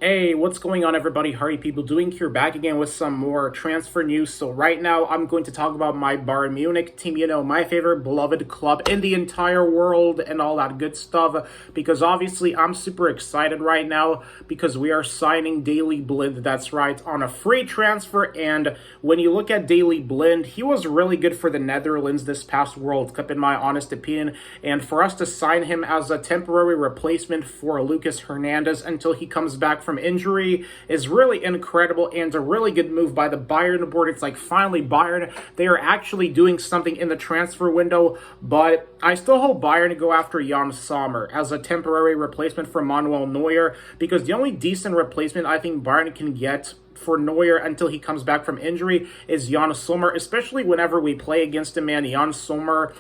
Hey, what's going on, everybody? How are you people doing? Here back again with some more transfer news. So right now, I'm going to talk about my Bayern Munich team, my favorite beloved club in the entire world and all that good stuff. Because obviously, I'm super excited right now because we are signing Daley Blind, that's right, on a free transfer. And when you look at Daley Blind, he was really good for the Netherlands this past World Cup, in my honest opinion. And for us to sign him as a temporary replacement for Lucas Hernandez until he comes back from injury is really incredible and a really good move by the Bayern board. It's like finally Bayern, they are actually doing something in the transfer window, but I still hope Bayern go after Yann Sommer as a temporary replacement for Manuel Neuer, because the only decent replacement I think Bayern can get for Neuer until he comes back from injury is Yann Sommer, especially whenever we play against him, man. Yann Sommer,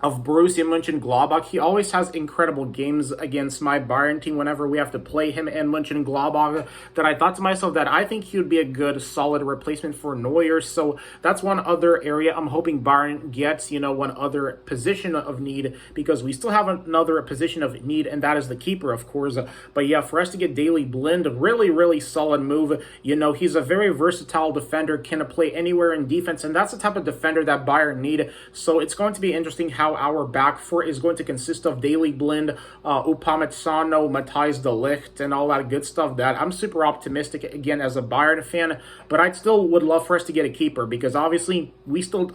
of Borussia Mönchengladbach. He always has incredible games against my Bayern team whenever we have to play him in Mönchengladbach, that I thought to myself that I think he would be a good, solid replacement for Neuer. So that's one other area I'm hoping Bayern gets, one other position of need, because we still have another position of need, and that is the keeper, of course. But yeah, for us to get Daley Blind, really, really solid move. He's a very versatile defender, can play anywhere in defense, and that's the type of defender that Bayern need. So it's going to be interesting how our back four is going to consist of Daley Blind, Upamecano, Matthijs de Ligt, and all that good stuff. That I'm super optimistic again as a Bayern fan, but I still would love for us to get a keeper, because obviously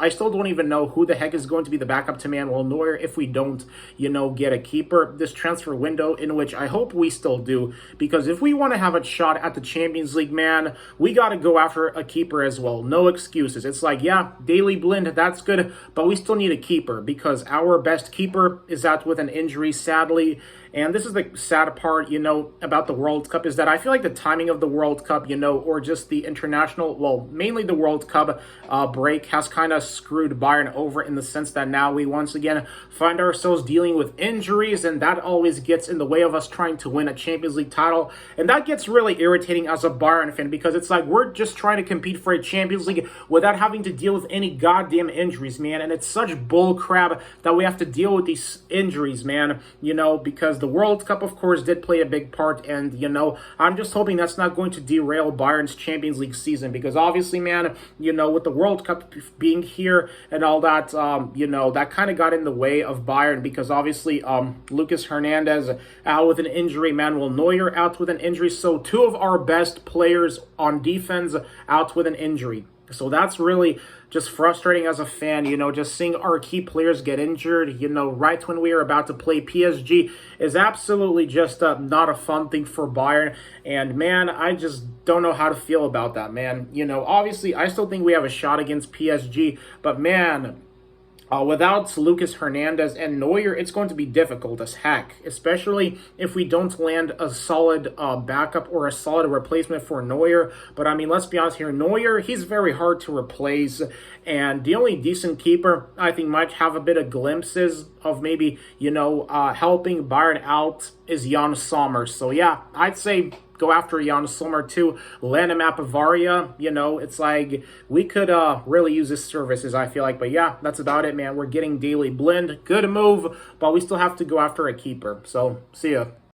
I still don't even know who the heck is going to be the backup to Manuel Neuer if we don't, get a keeper this transfer window, in which I hope we still do, because if we want to have a shot at the Champions League, man, we got to go after a keeper as well. No excuses. It's like, yeah, Daley Blind, that's good, but we still need a keeper, because our best keeper is out with an injury, sadly. And this is the sad part, about the World Cup, is that I feel like the timing of the World Cup, or just the international, well, mainly the World Cup break has kind of screwed Bayern over, in the sense that now we once again find ourselves dealing with injuries, and that always gets in the way of us trying to win a Champions League title. And that gets really irritating as a Bayern fan, because it's like we're just trying to compete for a Champions League without having to deal with any goddamn injuries, man. And it's such bull crap that we have to deal with these injuries, man, because the World Cup, of course, did play a big part, and, I'm just hoping that's not going to derail Bayern's Champions League season, because obviously, man, with the World Cup being here and all that, that kind of got in the way of Bayern, because obviously, Lucas Hernandez out with an injury, Manuel Neuer out with an injury, so two of our best players on defense out with an injury. So that's really just frustrating as a fan, just seeing our key players get injured, right when we are about to play PSG is absolutely just not a fun thing for Bayern. And, man, I just don't know how to feel about that, man. Obviously, I still think we have a shot against PSG, but, man, without Lucas Hernandez and Neuer, it's going to be difficult as heck, especially if we don't land a solid backup or a solid replacement for Neuer. But, I mean, let's be honest here, Neuer, he's very hard to replace, and the only decent keeper I think might have a bit of glimpses of maybe, helping Bayern out is Yann Sommer. So, yeah, I'd say go after Yann Sommer too. Land him at Bavaria. It's like we could really use his services, I feel like. But yeah, that's about it, man. We're getting Daley Blind. Good move, but we still have to go after a keeper. So, see ya.